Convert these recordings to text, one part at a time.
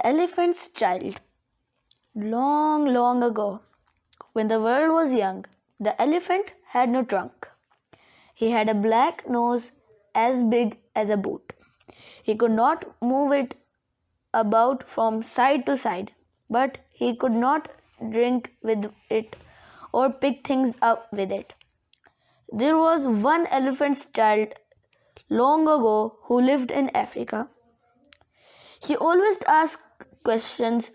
The Elephant's Child. Long, long ago, when the world was young, the elephant had no trunk. He had a black nose as big as a boot. He could not move it about from side to side, but he could not drink with it or pick things up with it. There was one elephant's child long ago who lived in Africa. He always asked questions.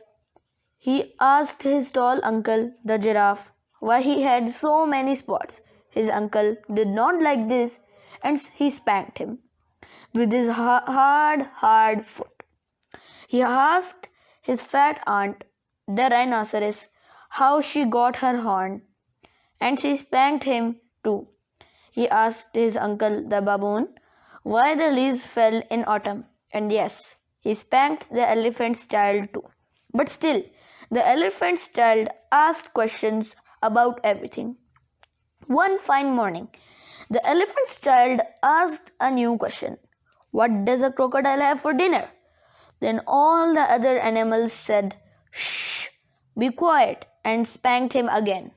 He asked his tall uncle, the giraffe, why he had so many spots. His uncle did not like this and he spanked him with his hard foot. He asked his fat aunt, the rhinoceros, how she got her horn, and she spanked him too. He asked his uncle, the baboon, why the leaves fell in autumn, and yes, he spanked the elephant's child too. But still, the elephant's child asked questions about everything. One fine morning, the elephant's child asked a new question. What does a crocodile have for dinner? Then all the other animals said, shh, be quiet, and spanked him again.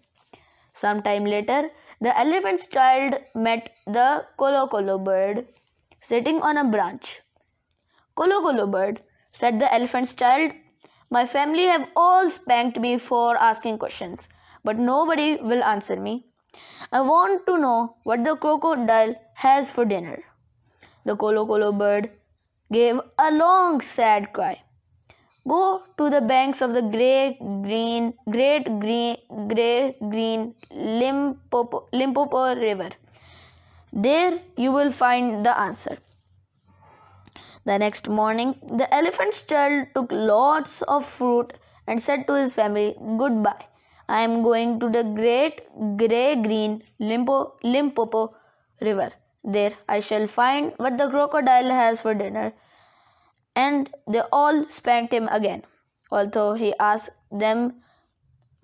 Some time later, the elephant's child met the kolo bird sitting on a branch. Kolo bird, said the elephant's child, my family have all spanked me for asking questions, but nobody will answer me. I want to know what the crocodile has for dinner. The kolo bird gave a long sad cry. Go to the banks of the great green Limpopo river. There you will find the answer. The next morning, the elephant's child took lots of fruit and said to his family, goodbye. I am going to the great green Limpopo river. There I shall find what the crocodile has for dinner. And they all spanked him again, although he asked them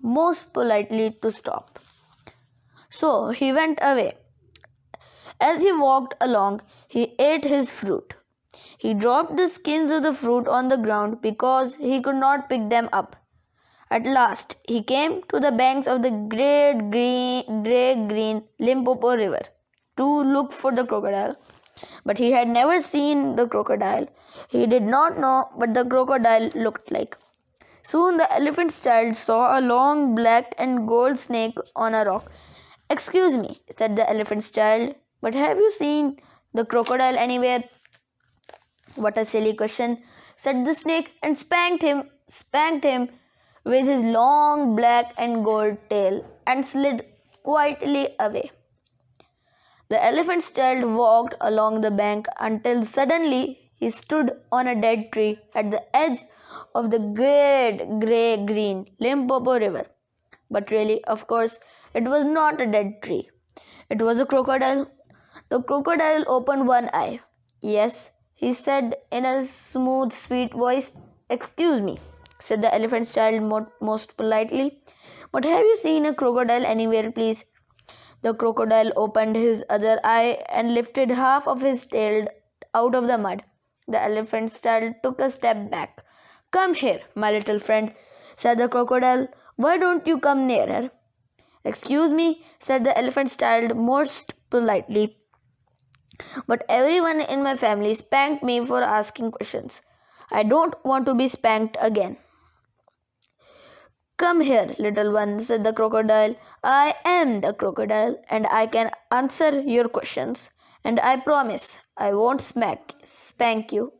most politely to stop. So he went away. As he walked along, he ate his fruit. He dropped the skins of the fruit on the ground because he could not pick them up. At last, he came to the banks of the great green Limpopo river to look for the crocodile. But he had never seen the crocodile. He did not know what the crocodile looked like. Soon the elephant's child saw a long black and gold snake on a rock. Excuse me, said the elephant's child, but have you seen the crocodile anywhere? What a silly question, said the snake, and spanked him with his long black and gold tail and slid quietly away. The elephant's child walked along the bank until suddenly he stood on a dead tree at the edge of the great green Limpopo river. But really, of course, it was not a dead tree. It was a crocodile. The crocodile opened one eye. Yes, he said in a smooth, sweet voice. Excuse me, said the elephant's child most politely, but have you seen a crocodile anywhere, please? The crocodile opened his other eye and lifted half of his tail out of the mud. The elephant's child took a step back. Come here, my little friend, said the crocodile. Why don't you come nearer? Excuse me, said the elephant's child most politely, but everyone in my family spanked me for asking questions. I don't want to be spanked again. Come here, little one, said the crocodile. I am the crocodile and I can answer your questions. And I promise I won't spank you.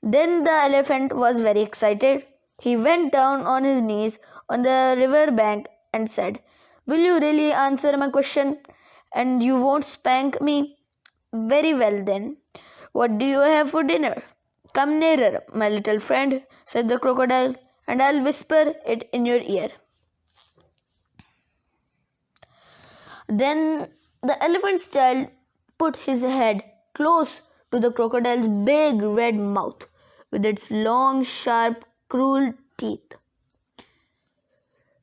Then the elephant was very excited. He went down on his knees on the river bank and said, will you really answer my question? And you won't spank me? Very well then. What do you have for dinner? Come nearer, my little friend, said the crocodile, and I'll whisper it in your ear. Then the elephant's child put his head close to the crocodile's big red mouth with its long, sharp, cruel teeth.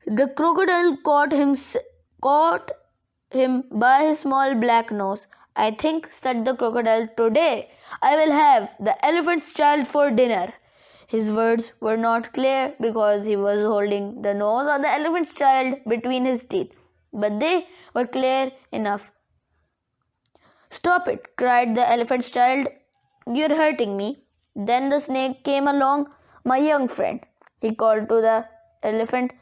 The crocodile caught him by his small black nose. I think, said the crocodile, today I will have the elephant's child for dinner. His words were not clear because he was holding the nose of the elephant's child between his teeth, but they were clear enough. "Stop it!" cried the elephant's child. "You're hurting me." Then the snake came along. "My young friend," he called to the elephant,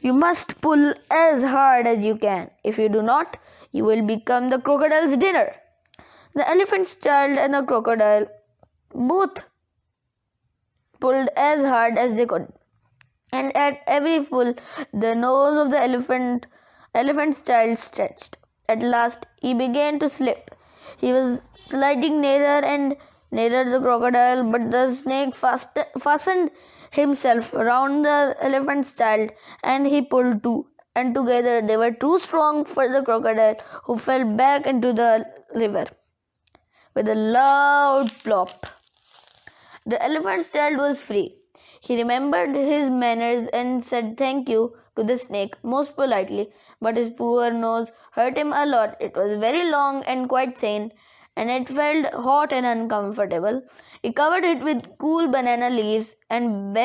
"you must pull as hard as you can. If you do not, you will become the crocodile's dinner." The elephant's child and the crocodile both pulled as hard as they could, and at every pull, the nose of the elephant's child stretched. At last, he began to slip. He was sliding nearer and nearer the crocodile, but the snake fastened himself round the elephant's child, and he pulled too. And together they were too strong for the crocodile, who fell back into the river with a loud plop. The elephant's child was free. He remembered his manners and said thank you to the snake most politely, but his poor nose hurt him a lot. It was very long and quite thin, and it felt hot and uncomfortable. He covered it with cool banana leaves and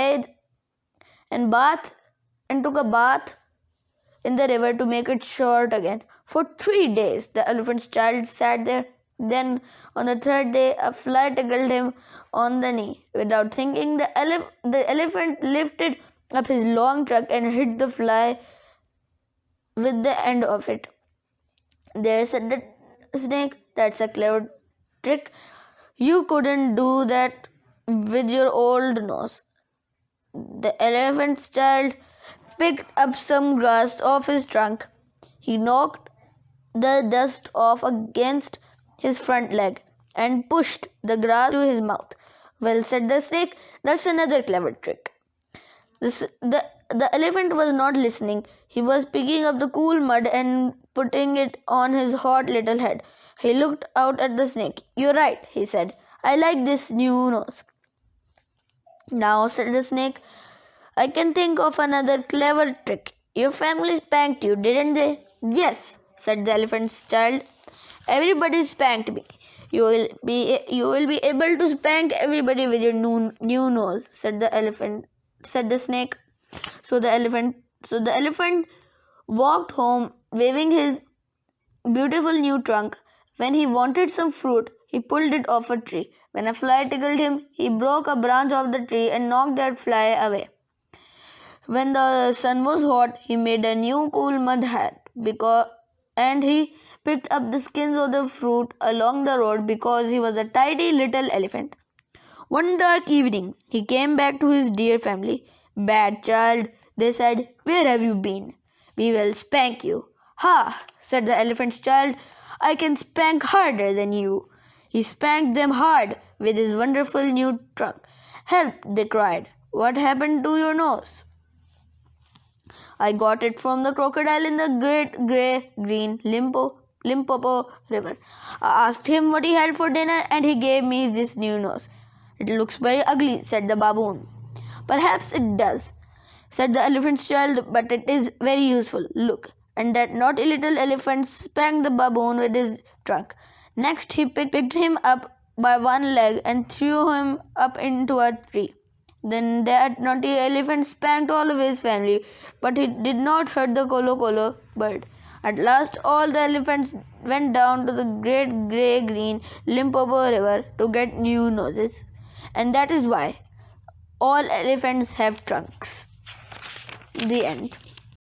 took a bath in the river to make it short again. For 3 days the elephant's child sat there. Then on the third day a fly tickled him on the knee. Without thinking, the elephant lifted up his long trunk and hit the fly with the end of it. "There," said the snake, "that's a clever trick. You couldn't do that with your old nose." The elephant's child picked up some grass off his trunk. He knocked the dust off against his front leg and pushed the grass to his mouth. "Well," said the snake, "that's another clever trick." The elephant was not listening. He was picking up the cool mud and putting it on his hot little head. He looked out at the snake. "You're right," he said. "I like this new nose." "Now," said the snake, "I can think of another clever trick. Your family spanked you, didn't they?" "Yes," said the elephant's child. "Everybody spanked me." You will be able to spank everybody with your new nose," said the snake. So the elephant walked home waving his beautiful new trunk. When he wanted some fruit, he pulled it off a tree. When a fly tickled him, he broke a branch off the tree and knocked that fly away. When the sun was hot, he made a new cool mud hat and he picked up the skins of the fruit along the road because he was a tidy little elephant. One dark evening, he came back to his dear family. "Bad child," they said, "where have you been? We will spank you." "Ha," said the elephant's child, "I can spank harder than you." He spanked them hard with his wonderful new trunk. "Help," they cried. "What happened to your nose?" "I got it from the crocodile in the great green Limpopo River. I asked him what he had for dinner and he gave me this new nose." "It looks very ugly," said the baboon. "Perhaps it does," said the elephant's child, "but it is very useful. Look." And that naughty little elephant spanked the baboon with his trunk. Next he picked him up by one leg and threw him up into a tree. Then that naughty elephant spanked all of his family, but he did not hurt the Kolo bird. At last all the elephants went down to the great green Limpopo River to get new noses. And that is why all elephants have trunks. The end.